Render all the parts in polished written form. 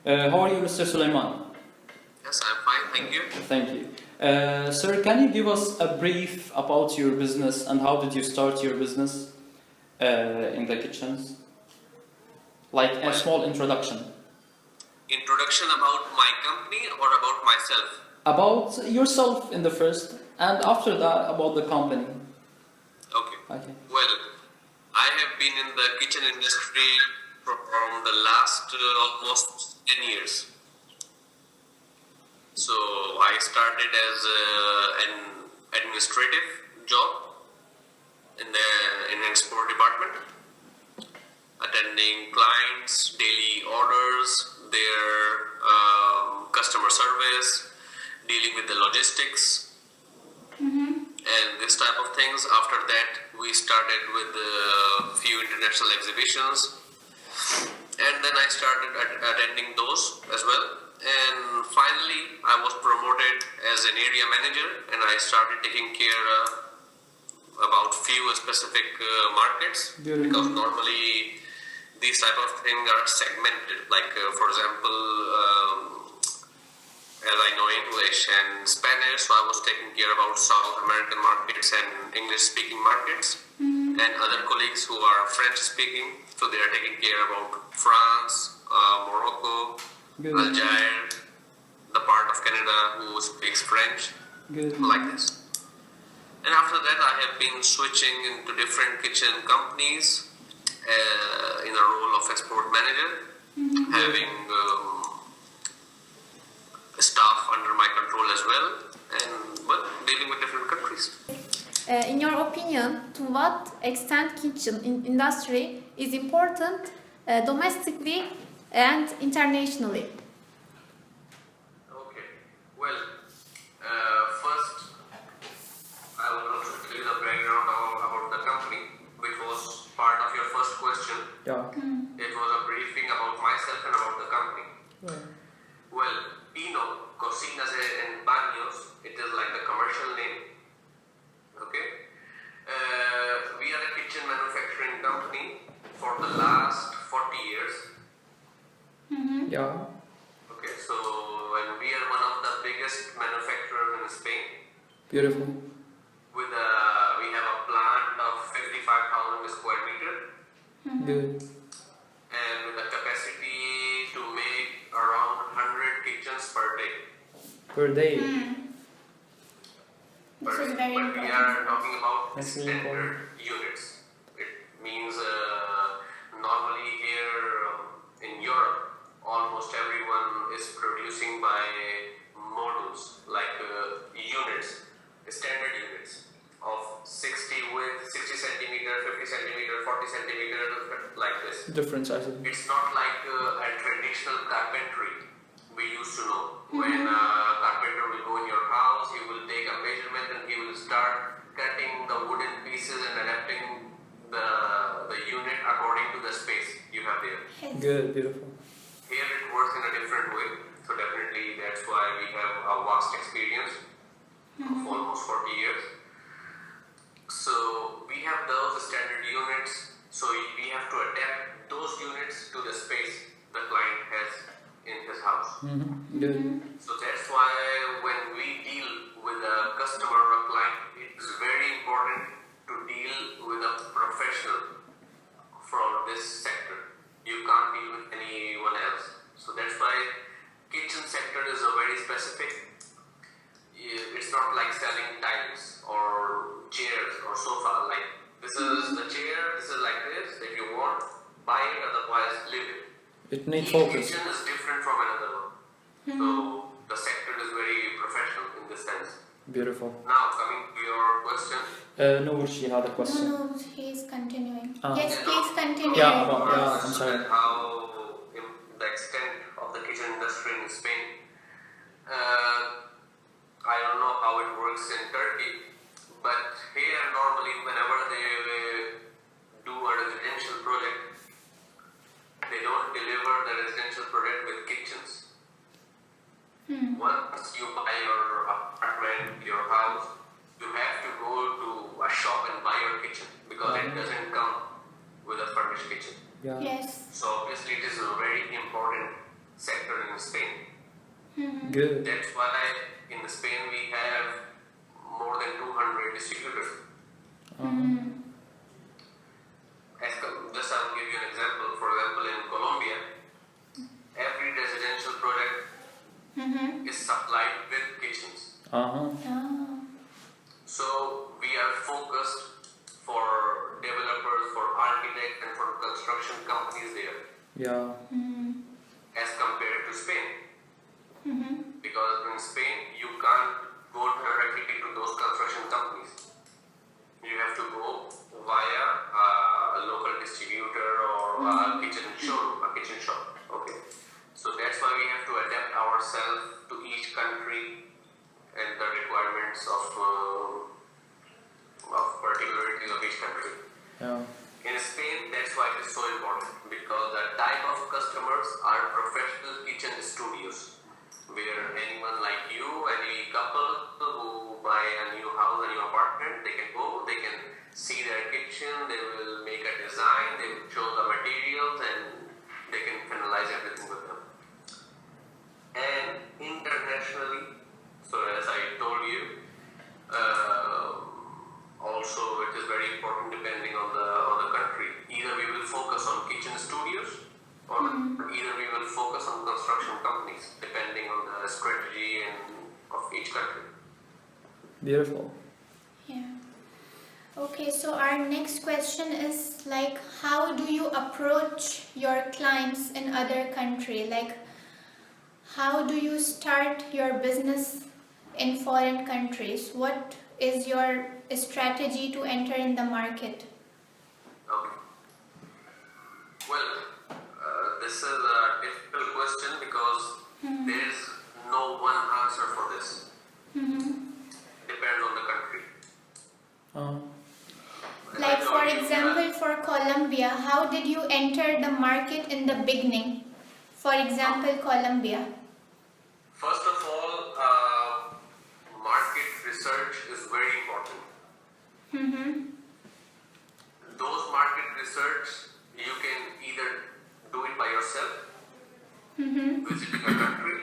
How are you, Mr. Sulaiman? Yes, I'm fine, thank you. Thank you. Sir, can you give us a brief about your business and how did you start your business in the kitchens? Like a small introduction. Introduction about my company or about myself? About yourself in the first, and after that about the company. Okay. Well, I have been in the kitchen industry from the last almost 10 years. So I started as an administrative job in the export department, attending clients, daily orders, their customer service, dealing with the logistics, and this type of things. After that, we started with a few international exhibitions, and then I started attending those as well. And finally, I was promoted as an area manager, and I started taking care about few specific markets, because normally these type of things are segmented. Like for example, as I know English and Spanish, so I was taking care about South American markets and English-speaking markets, and other colleagues who are French-speaking, so they are taking care about France, Morocco, Algeria, the part of Canada who speaks French, like this. And after that, I have been switching into different kitchen companies in a role of export manager, having staff under my control as well, and dealing with different countries. In your opinion, to what extent kitchen industry is important domestically and internationally? Okay, well, first I will also tell you the background about the company, which was part of your first question. Yeah. It was a briefing about myself and about the company. Well, Pino Cocinas and Baños, it is like the commercial name. Okay, we are a kitchen manufacturing company for the last 40 years. Yeah. Okay, so and we are one of the biggest manufacturers in Spain. Beautiful. With we have a plant of 55,000 square meter. Good. And with a capacity to make around 100 kitchens per day. Per day. This is very but important. we are talking about That's really standard units. It means normally here in Europe, almost everyone is producing by modules, like units, standard units of 60 width, 60 centimeter, 50 centimeter, 40 centimeter, like this. Different sizes. It's not like a traditional carpentry we used to know. When a carpenter will go in your house, he will take a measurement and he will start cutting the wooden pieces and adapting the unit according to the space you have there. Good, beautiful. Here it works in a different way, so definitely that's why we have a vast experience of almost 40 years. So we have those standard units, so we have to adapt those units to the space the client has in his house. Good. So that's why when we deal with a customer or a client, it's very important to deal with a professional from this sector. You can't deal with anyone else. So that's why kitchen sector is a very specific. It's not like selling tiles or chairs or sofa. Like this is the chair, this is like this. If you want, buy it. Otherwise, leave it. It needs Each focus. kitchen is different from another one. So the sector is very professional in this sense. Beautiful. Now coming to your question. No, she had a question. No, he's continuing. Ah. Yes, please continue. Yeah, I'm sorry. How the extent of the kitchen industry in Spain. I don't know how it works in Turkey, but here normally whenever they do a residential project, they don't deliver the residential project with kitchens. Once you buy your apartment, your house, you have to go to a shop and buy your kitchen, because it doesn't come with a furnished kitchen. Yeah. Yes. So obviously it is very important sector in Spain. Good. That's why in Spain we have more than 200 distributors. Just I will give you an example. For example, in Colombia, every residential project is supplied with kitchens. Uh-huh. Oh. So we are focused for developers, for architects, and for construction companies there, Yeah. as compared to Spain. Because in Spain you can't go directly to those construction companies. You have to go via a local distributor or a kitchen shop. Okay. So that's why we have to adapt ourselves to each country and the requirements of particularities of each country. Yeah. In Spain, that's why it is so important, because the type of customers are professional kitchen studios, where anyone like you, any couple who buy a new house, a new apartment, they can go, they can see their kitchen, they will make a design, they will show the materials, and they can finalize everything with them. And internationally, so as I told you, also it is very important depending on the country. Either we will focus on kitchen studios, or either we will focus on construction companies, depending on the strategy and of each country. Beautiful. Yeah. Okay, so our next question is like, how do you approach your clients in other country? Like, how do you start your business in foreign countries? What is your strategy to enter in the market? Okay. Well, this is a difficult question because there is no one answer for this. Depends on the country. As I Like, told for you, example, for Colombia, how did you enter the market in the beginning? For example, Colombia. first of all, market research is very important. Those market research, you can either do it by yourself, visiting a country,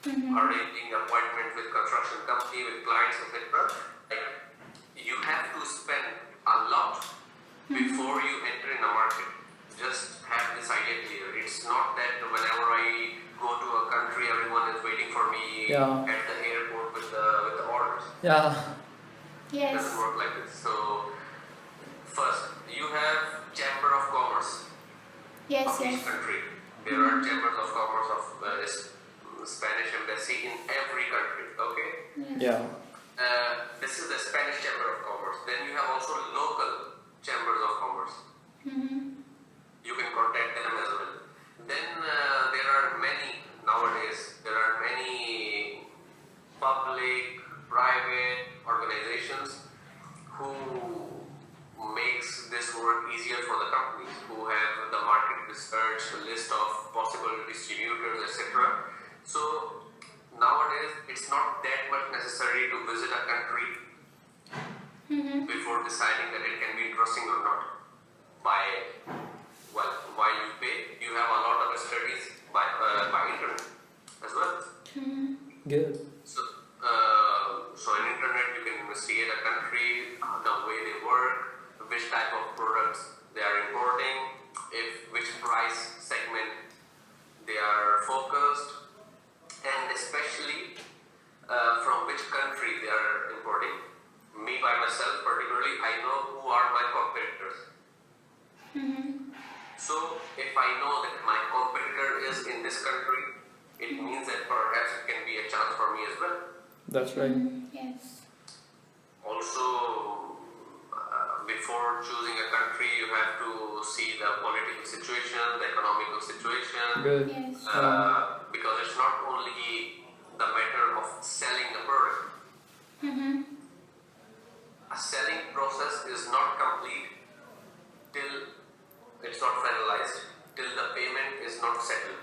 arranging appointment with construction company, with clients, etc. Like, you have to spend a lot before you enter in a market. Just have this idea clear. It's not that whenever I go to a country, everyone is waiting for me at the airport with the orders. Yeah. It Yes. doesn't work like this. So first, you have Chamber of Commerce Yes, of each yes. country. There are chambers of commerce of Spanish embassy in every country. Okay. Yeah. This is the Spanish Chamber of Commerce. Then you have also local chambers of commerce. You can contact them as well. Then there are many nowadays. There are many public, private organizations who makes this work easier for the companies, who have the market research, list of possible distributors, etc. So nowadays it's not that much necessary to visit a country before deciding that it can be interesting or not. While you pay, you have a lot of studies by internet as well. Good. So in internet you can investigate a country, the way they work, which type of products they are importing, which price segment they are focused, and especially from which country they are importing. Me by myself particularly, I know who are my competitors. So if I know that my competitor is in this country, it means that perhaps it can be a chance for me as well. That's right. Yes. Also, before choosing a country, you have to see the political situation, the economical situation, Good. Yes. because it's not only the matter of selling a product. A selling process is not complete till it's not finalized, till the payment is not settled.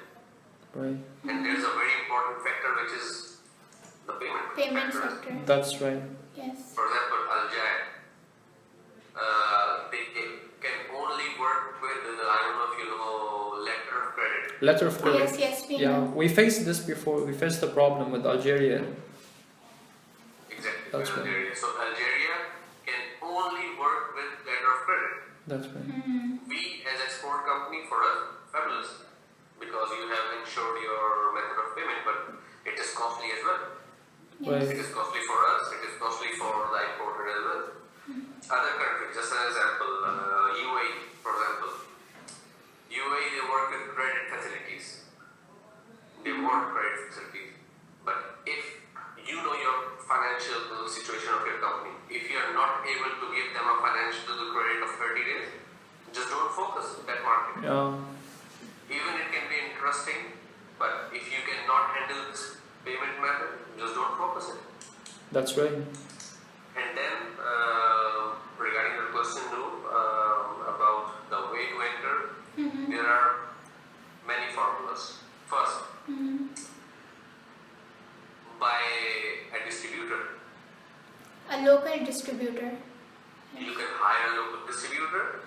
Right. And there's a very important factor which is the payment. Payment factor. sector. That's right. Yes. For example, Al Jaid, they can only work with, I don't know if you know, letter of credit. Letter of credit. Yes, yes, we Yeah, know. we faced this before. We faced the problem with Algeria. Exactly. That's with right. Algeria. So Algeria can only work with letter of credit. That's right. We, as export company, for us, fabulous, because you have ensured your method of payment, but it is costly as well. Right. It is costly for us, it is costly for the importer as well. Other countries, just an example, UAE, for example. UAE, they work with credit facilities. They want credit facilities. But if you know your financial situation of your company, if you are not able to give them a financial credit of 30 days, just don't focus on that market. Yeah. Even it can be interesting, but if you cannot handle this payment method, just don't focus it. That's right. And then, regarding your question, Noor, about the way to enter, there are many formulas. First, by a distributor. A local distributor. You can hire a local distributor,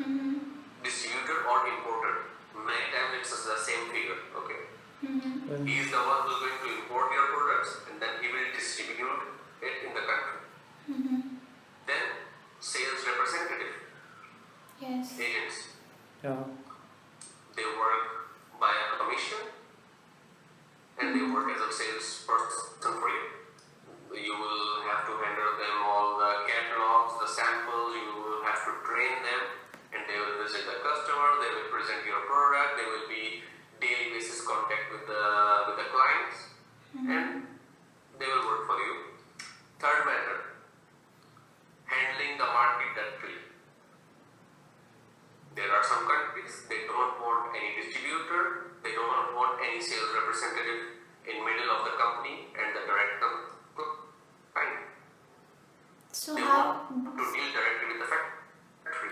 distributor or importer. Many times it's the same figure, okay? He is the one who is going to import your products and then he will distribute it in the country. Then sales representative, Yes. agents, Yeah. they work by a commission and they work as a salesperson for you. You will have to handle them all the catalogs, the samples, you will have to train them and they will visit the customer, they will present your product, there will be daily basis contact with the clients and they will work for you. Third method, handling the market directly. There are some countries, they don't want any distributor, they don't want any sales representative in middle of the company and the director. Fine. So They how? want to deal directly with the factory.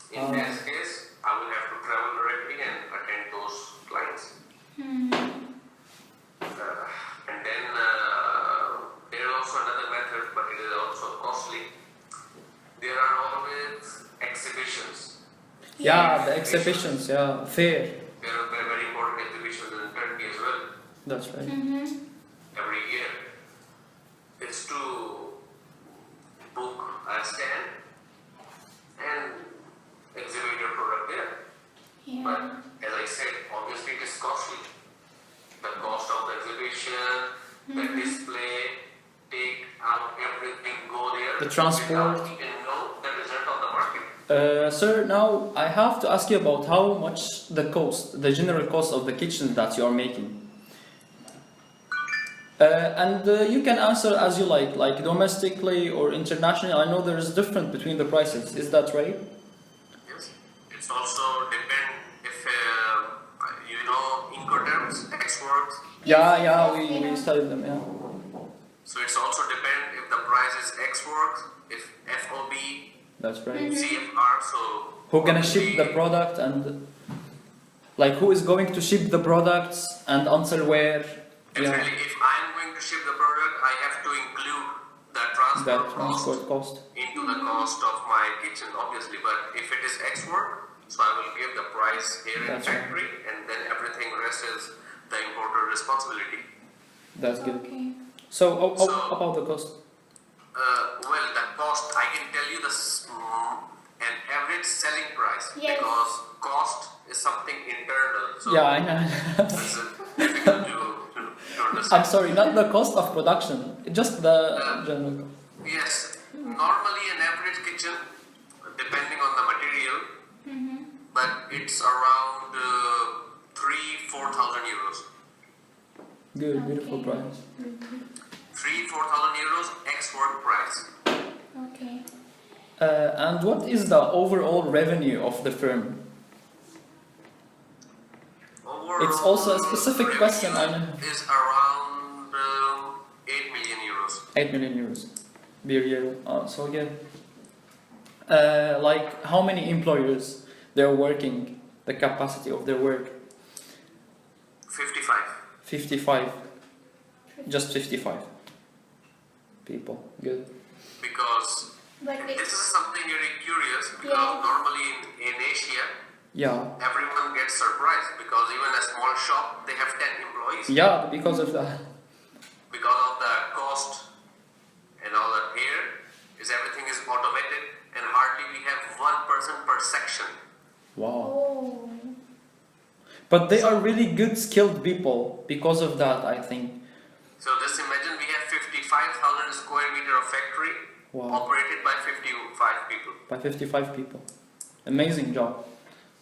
In that case, I will have to travel directly and attend those clients. And then there is also another method, but it is also costly. There are always exhibitions. Yeah, the exhibitions. Yeah, fair. There are very, very important exhibitions in Turkey as well. That's right. Every year. It's to book a stand and exhibit your product there. Yeah. But as I said, obviously it is costly. The cost of the exhibition, the display, take out everything, go there. The transport. Without even know the result of the market. Sir, now I have to ask you about how much the cost, the general cost of the kitchen that you are making. And you can answer as you like domestically or internationally. I know there is difference between the prices. Is that right? Yes. It's also depend if you know Incoterms, Xworks. Yeah, Yes, we studied them. Yeah, So it's also depend if the price is Xworks, if FOB, that's right. CFR. So Who gonna ship obviously- the product and like who is going to ship the products and until where? Definitely, Yeah, if I'm going to ship the product, I have to include the transport, that cost transport cost. into the cost of my kitchen, obviously. But if it is Xwork, so I will give the price here in That's right. factory, and then everything rest is the importer responsibility. That's good. Okay. So, So- about the cost. Well, the cost, I can tell you an average selling price, Yes. because cost is something internal. So Yeah, I know. it's difficult to understand. I'm sorry, not the cost of production, just the general cost. Yes, normally an average kitchen, depending on the material, but it's around 3,000-4,000 euros. Good, beautiful Okay. price. 3,000-4,000 euros Xwork price. Okay. And what is the overall revenue of the firm? Overall, It's also a specific question, I know. Is around 8 million euros. 8 million euros per year. So yeah. Like how many employers they're working, the capacity of their work? 55. 55. Just 55 people. Good. Because But this it's is something very curious, because Yeah. normally in Asia, Yeah. Everyone gets surprised because even a small shop, they have 10 employees. Yeah, because of that. Because of the cost and all that here, is everything is automated and hardly we have one person per section. Wow. Oh. But they are really good, skilled people because of that, I think. So just imagine we have 55,000 square meter of factory Wow. operated by 55 people. By 55 people. Amazing job.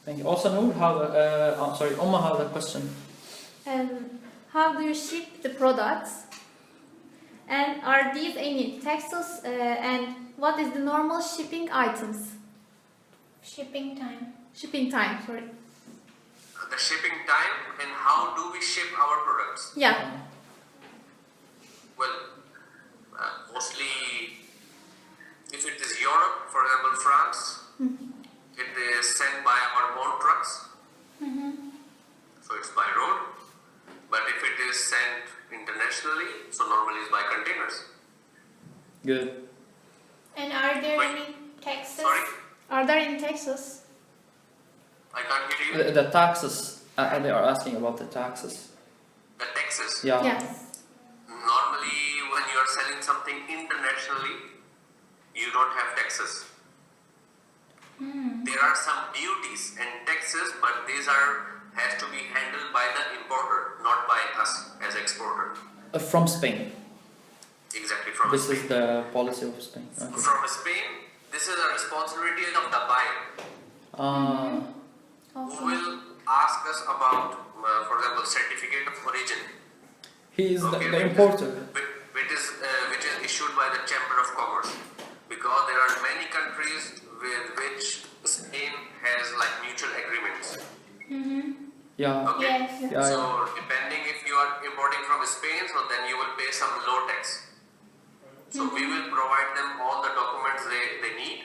Thank you. Also, Noor, Umma had a question. How do you ship the products? And are these any taxes? And what is the normal shipping items? Shipping time. Shipping time, sorry. The shipping time and how do we ship our products? Yeah. Well, mostly if it is Europe, for example France, it is sent by our own trucks. So it's by road. But if it is sent internationally, so normally it's by containers. Good. And are there Wait. any taxes? Sorry, Are there in Texas? I can't hear you. The taxes. They are asking about the taxes. The taxes. Yeah. Yes. Normally, when you are selling something internationally, you don't have taxes. There are some duties and taxes, but these has to be handled by the importer, not by us as exporter. From Spain. Exactly, from This Spain. is the policy of Spain. Okay. From Spain, this is a responsibility of the buyer, who will ask us about, for example, certificate of origin. He is Okay, the importer. which is issued by the Chamber of Commerce, because there are many countries with which Spain has like mutual agreements. Yeah. Okay. Yes. Yeah. So depending if you are importing from Spain, so then you will pay some low tax. So we will provide them all the documents they need.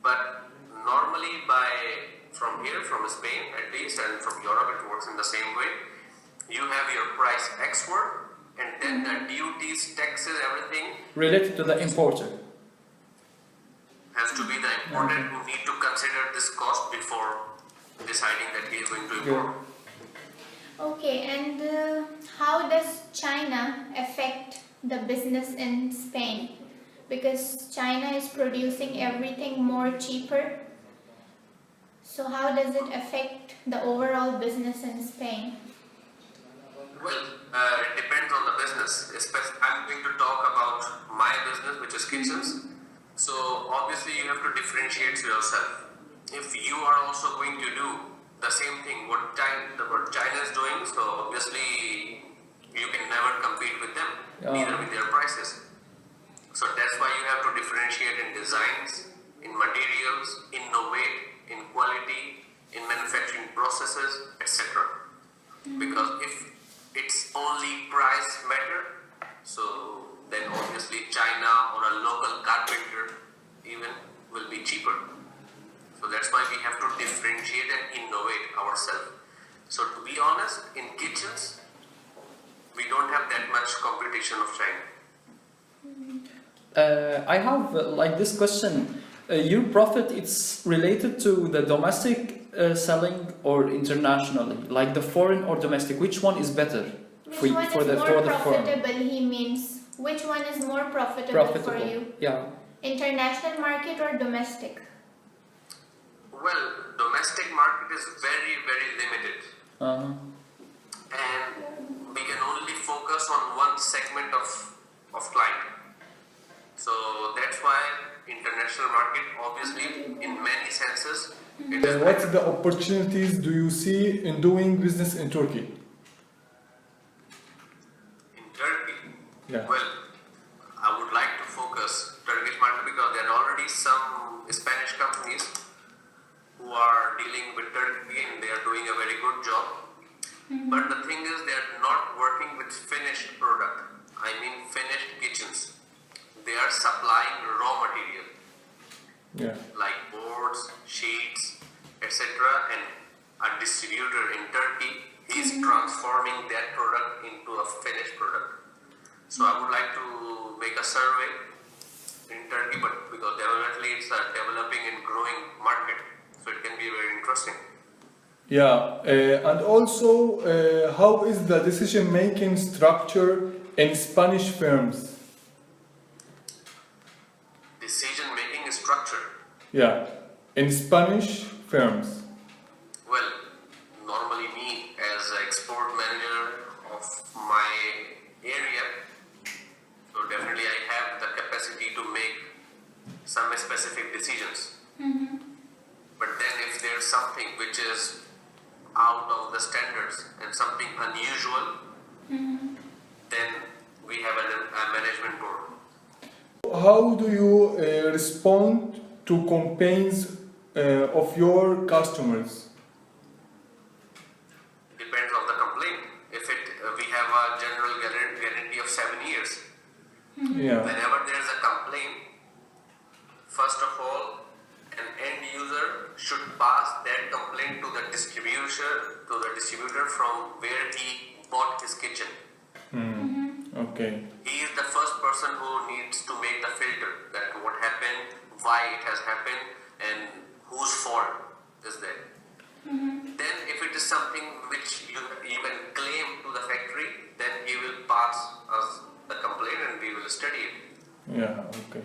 But normally from here, from Spain at least, and from Europe it works in the same way. You have your price X word, and then the duties, taxes, everything Related to the importer. has to be the importer who need to consider this cost before deciding that he is going to import. Okay, and how does China affect the business in Spain? Because China is producing everything more cheaper. So how does it affect the overall business in Spain? Well, it depends on the business. I'm going to talk about my business, which is kitchens. So obviously you have to differentiate yourself. If you are also going to do the same thing what China is doing, so obviously you can never compete with them, neither with their prices. So that's why you have to differentiate in designs, in materials, innovate, in quality, in manufacturing processes, etc. Because if it's only price matter, so then obviously China or a local carpenter even will be cheaper. So that's why we have to differentiate and innovate ourselves. So to be honest, in kitchens, we don't have that much competition of China. I have like this question. Your profit it's related to the domestic selling or internationally, like the foreign or domestic. Which one is better Which one for is the more foreign? profitable, he means? Which one is more profitable for you? Yeah. International market or domestic? Well, domestic market is very, very limited. And we can only focus on one segment of client. So that's why international market, obviously, in many senses, it is What the opportunities do you see in doing business in Turkey? in Turkey. Yeah. Well, I would like to focus Turkish market because there are already some Spanish companies who are dealing with Turkey and they are doing a very good job. But the thing is, they are not working with finished product. I mean finished kitchens. They are supplying raw material Yeah. like boards, sheets, etc. And a distributor in Turkey is transforming that product into a finished product. So I would like to make a survey in Turkey, but because definitely it's a developing and growing market, so it can be very interesting. Yeah, and also, how is the decision-making structure in Spanish firms? Decision-making structure. Yeah, in Spanish firms. Well, normally me as an export manager of my area, so definitely I have the capacity to make some specific decisions. But then if there's something which is out of the standards and something unusual, then we have a management board. How do you respond to campaigns of your customers? Depends on the complaint. If we have a general guarantee of 7 years. Yeah. Whenever there's a complaint, first of all, an end user should pass that complaint to the distributor from where he bought his kitchen. Okay. He is the first person who needs to make the filter that what happened, why it has happened, and whose fault is that. Then if it is something which you even claim to the factory, then he will pass us the complaint and we will study it. Yeah, okay.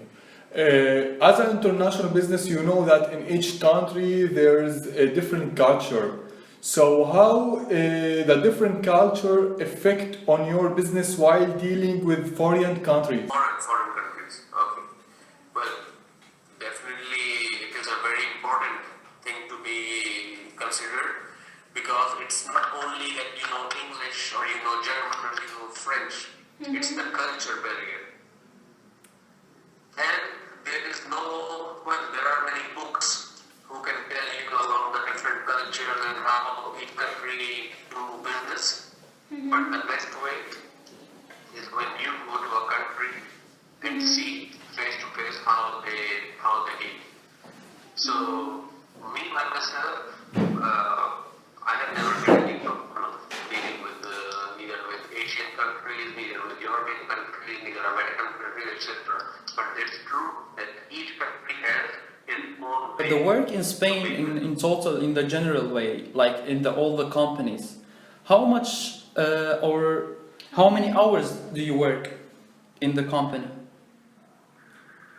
As an international business, you know that in each country there's a different culture. So how the different culture affect on your business while dealing with foreign countries? Foreign countries. Okay. Well, definitely it is a very important thing to be considered because it's not only that you know English or you know German or you know French. It's the culture barrier. And there is there are many books who can tell you about the different cultures and how each country do business. But the best way is when you go to a country and see face to face how they eat. So me by myself, I have never had any problem dealing with neither with Asian countries, neither with European countries, neither American countries, etc. But it's true that each country has its own way. The work in Spain, in total, in the general way, like in all the companies, how much or how many hours do you work in the company?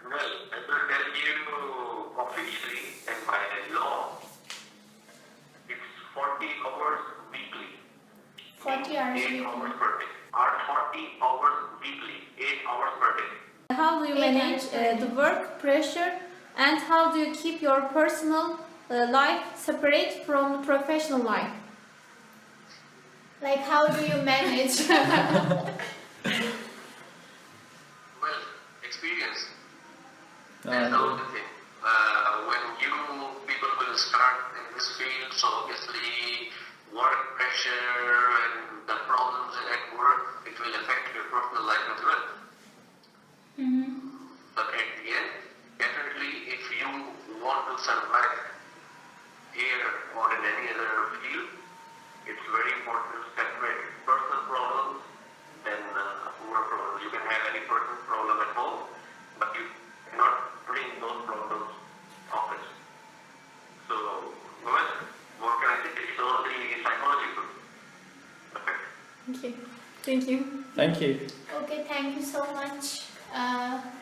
Well, I will tell you officially and by law, it's 40 hours weekly. 40 hours 8 weekly. hours per day. Or 40 hours weekly, 8 hours per day. How do you manage the work pressure and how do you keep your personal life separate from the professional life? Like, how do you manage? Well, experience. That's the only thing. When people will start in this field, so obviously work pressure and the problems at work, it will affect your personal life as well. But at the end, definitely if you want to survive here or in any other field, it's very important to separate personal problems and work problems. You can have any personal problem at home, but you cannot bring those problems office. So, well, what can I say? It's only psychological effect. Okay, thank you. Thank you. Okay, thank you so much.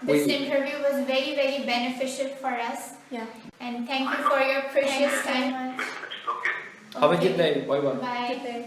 This interview was very, very beneficial for us. Yeah. And thank you for your precious time. Okay. Have a good day. Bye bye. Bye. Good day.